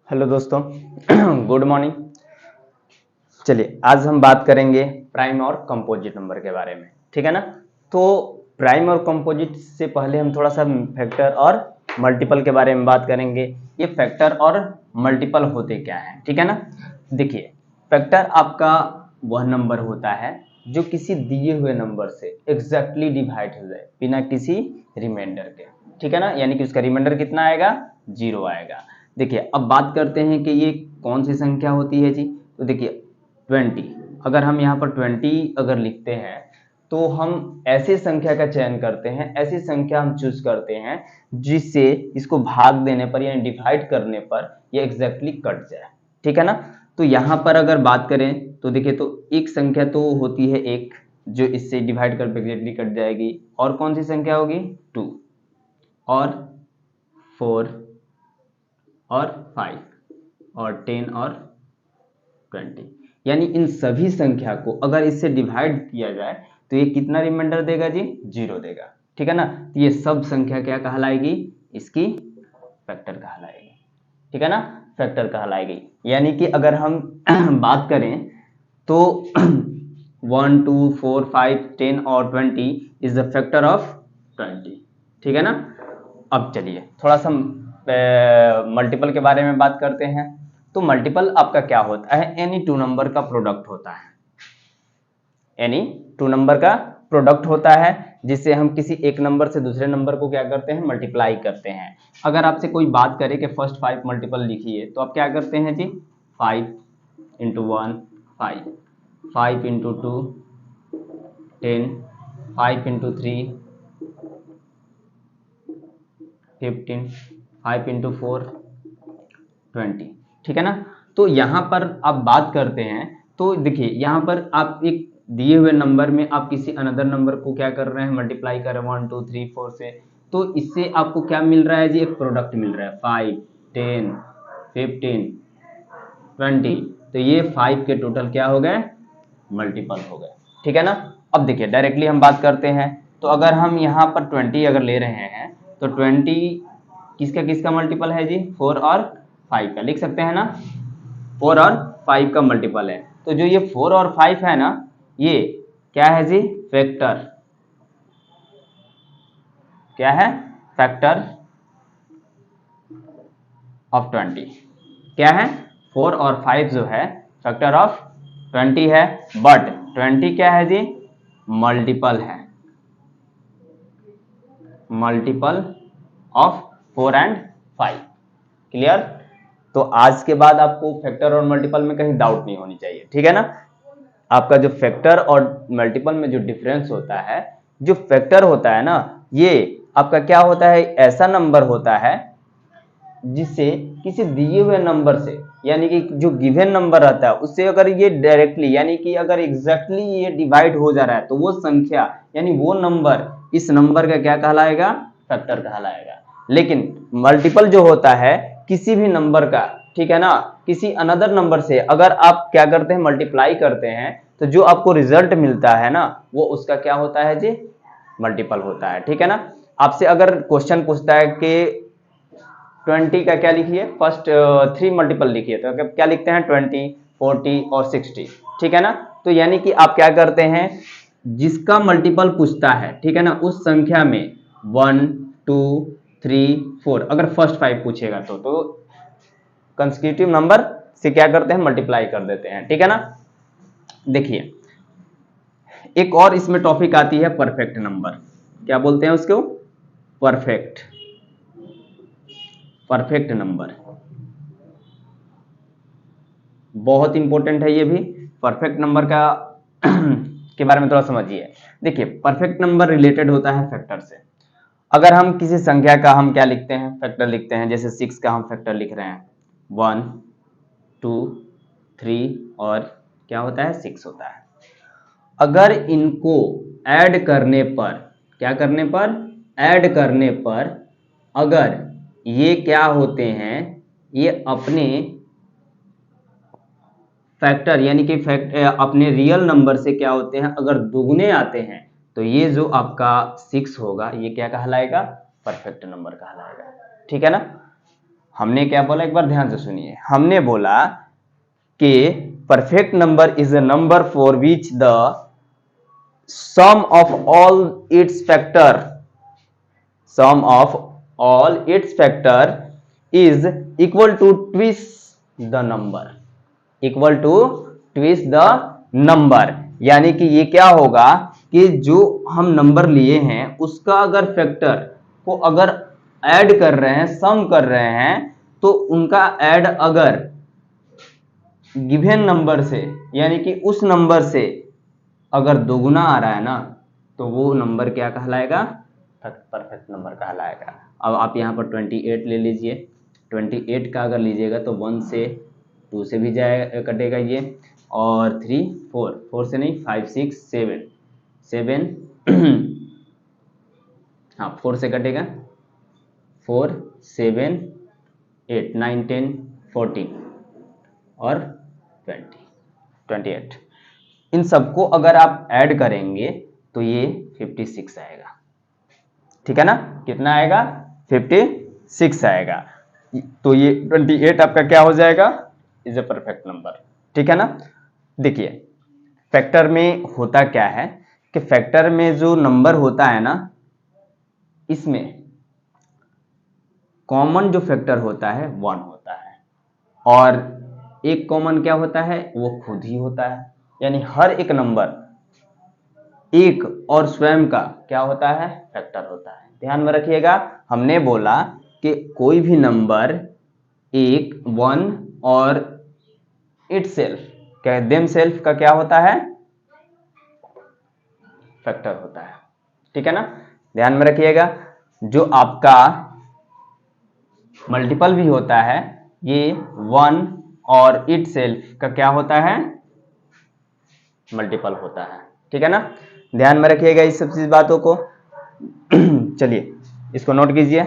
Hello दोस्तों good morning. चलिए आज हम बात करेंगे प्राइम और कंपोजिट नंबर के बारे में, ठीक है ना। तो प्राइम और कंपोजिट से पहले हम थोड़ा सा फैक्टर और मल्टीपल के बारे में बात करेंगे। ये फैक्टर और मल्टीपल होते क्या हैं, ठीक है ना। देखिए, फैक्टर आपका वह नंबर होता है जो किसी दिए हुए नंबर से एग्जैक्टली डिवाइड हो जाए बिना किसी रिमाइंडर के, ठीक है ना। यानी कि उसका रिमाइंडर कितना आएगा, 0 आएगा। देखिए अब बात करते हैं कि ये कौन सी संख्या होती है जी। तो देखिए 20, अगर हम यहाँ पर 20 अगर लिखते हैं तो हम ऐसी संख्या का चयन करते हैं, ऐसी संख्या हम चूज करते हैं जिससे इसको भाग देने पर यानी डिवाइड करने पर ये एग्जैक्टली कट जाए, ठीक है ना। तो यहाँ पर अगर बात करें तो देखिए, तो एक संख्या तो होती है एक जो इससे डिवाइड कर एग्जैक्टली कट जाएगी, और कौन सी संख्या होगी, 2 और 4 और 5 और 10 और 20। यानी इन सभी संख्या को अगर इससे डिवाइड किया जाए तो ये कितना रिमाइंडर देगा जी, 0 देगा, ठीक है ना। तो ये सब संख्या क्या कहलाएगी, इसकी फैक्टर कहलाएगी, ठीक है ना, फैक्टर कहलाएगी। यानी कि अगर हम बात करें तो 1 2 4 5 10 और 20 इज द फैक्टर ऑफ 20, ठीक है ना। अब चलिए थोड़ा सा मल्टीपल के बारे में बात करते हैं। तो मल्टीपल आपका क्या होता है, एनी टू नंबर का प्रोडक्ट होता है, एनी टू नंबर का प्रोडक्ट होता है जिससे हम किसी एक नंबर से दूसरे नंबर को क्या करते हैं, मल्टीप्लाई करते हैं। अगर आपसे कोई बात करे कि फर्स्ट 5 मल्टीपल लिखिए तो आप क्या करते हैं जी, 5 इंटू 1 5, 5 इंटू 2 10, 5 इंटू 3 15, 5 इंटू 4 20, ठीक है ना। तो यहाँ पर आप बात करते हैं तो देखिए यहाँ पर आप एक दिए हुए नंबर में आप किसी अनदर नंबर को क्या कर रहे हैं, मल्टीप्लाई कर रहे हैं 1 2 3 4 से। तो इससे आपको क्या मिल रहा है जी, एक प्रोडक्ट मिल रहा है 5 10 15 20। तो ये 5 के टोटल क्या हो गए, मल्टीपल हो गए, ठीक है ना। अब देखिए डायरेक्टली हम बात करते हैं। तो अगर हम यहाँ पर 20 अगर ले रहे हैं तो 20 किसका किसका मल्टीपल है जी, 4 और 5 का, लिख सकते हैं ना, 4 और 5 का मल्टीपल है। तो जो ये 4 और 5 है ना, ये क्या है जी, फैक्टर, क्या है, फैक्टर ऑफ 20। क्या है, 4 और 5 जो है फैक्टर ऑफ 20 है, बट 20 क्या है जी, मल्टीपल है, मल्टीपल ऑफ 4 एंड 5। क्लियर। तो आज के बाद आपको फैक्टर और मल्टीपल में कहीं डाउट नहीं होनी चाहिए, ठीक है ना। आपका जो फैक्टर और मल्टीपल में जो डिफरेंस होता है, जो फैक्टर होता है ना, ये आपका क्या होता है, ऐसा नंबर होता है जिससे किसी दिए हुए नंबर से, यानी कि जो गिवन नंबर रहता है उससे अगर ये डायरेक्टली यानी कि अगर एग्जैक्टली ये डिवाइड हो जा रहा है तो वो संख्या यानी वो नंबर इस नंबर का क्या कहलाएगा, फैक्टर कहलाएगा। लेकिन मल्टीपल जो होता है किसी भी नंबर का, ठीक है ना, किसी अनदर नंबर से अगर आप क्या करते हैं, मल्टीप्लाई करते हैं तो जो आपको रिजल्ट मिलता है ना वो उसका क्या होता है जी, मल्टीपल होता है, ठीक है ना। आपसे अगर क्वेश्चन पूछता है कि 20 का क्या लिखिए, फर्स्ट 3 मल्टीपल लिखिए, तो क्या लिखते हैं 20 40 और 60, ठीक है ना। तो यानी कि आप क्या करते हैं, जिसका मल्टीपल पूछता है, ठीक है ना, उस संख्या में 1 2 3 4 अगर फर्स्ट 5 पूछेगा तो कंसेक्यूटिव नंबर से क्या करते हैं, मल्टीप्लाई कर देते हैं, ठीक है ना। देखिए एक और इसमें टॉपिक आती है परफेक्ट नंबर, क्या बोलते हैं उसको, परफेक्ट, परफेक्ट नंबर, बहुत इंपॉर्टेंट है ये भी। परफेक्ट नंबर का के बारे में थोड़ा समझिए। देखिए परफेक्ट नंबर रिलेटेड होता है फैक्टर से। अगर हम किसी संख्या का हम क्या लिखते हैं, फैक्टर लिखते हैं, जैसे 6 का हम फैक्टर लिख रहे हैं 1 2 3 और क्या होता है, 6 होता है। अगर इनको ऐड करने पर, क्या करने पर, ऐड करने पर अगर ये क्या होते हैं, ये अपने फैक्टर यानी कि अपने रियल नंबर से क्या होते हैं, अगर दुगने आते हैं तो ये जो आपका 6 होगा ये क्या कहलाएगा, परफेक्ट नंबर कहलाएगा, ठीक है ना। हमने क्या बोला, एक बार ध्यान से सुनिए। हमने बोला कि perfect number is a number for which the sum of all its factor is equal to twist the number, equal to twist the number। यानी कि ये क्या होगा कि जो हम नंबर लिए हैं उसका अगर फैक्टर को अगर ऐड कर रहे हैं, सम कर रहे हैं, तो उनका ऐड अगर गिवन नंबर से यानी कि उस नंबर से अगर दोगुना आ रहा है ना, तो वो नंबर क्या कहलाएगा, परफेक्ट नंबर कहलाएगा। अब आप यहाँ पर 28 ले लीजिए, 28 का अगर लीजिएगा तो 1 से 2 से भी जाए कटेगा ये, और 3 4 से नहीं, 5 6 7 हाँ 4 से कटेगा, 4 7 8 9 10 14 और 28। इन सबको अगर आप ऐड करेंगे तो ये 56 आएगा। ठीक है ना, कितना आएगा, 56 आएगा। तो ये 28 आपका क्या हो जाएगा, इज अ परफेक्ट नंबर। ठीक है ना। देखिए फैक्टर में होता क्या है कि फैक्टर में जो नंबर होता है ना, इसमें कॉमन जो फैक्टर होता है 1 होता है, और एक कॉमन क्या होता है, वो खुद ही होता है। यानी हर एक नंबर एक और स्वयं का क्या होता है, फैक्टर होता है। ध्यान में रखिएगा, हमने बोला कि कोई भी नंबर एक, 1 और इटसेल्फ क्या, देम सेल्फ का क्या होता है, फैक्टर होता है। ठीक है ना, ध्यान में रखिएगा। जो आपका मल्टीपल भी होता है, ये 1 और इटसेल्फ का क्या होता है, मल्टीपल होता है। ठीक है ना, ध्यान में रखिएगा इस सब चीज बातों को। चलिए इसको नोट कीजिए।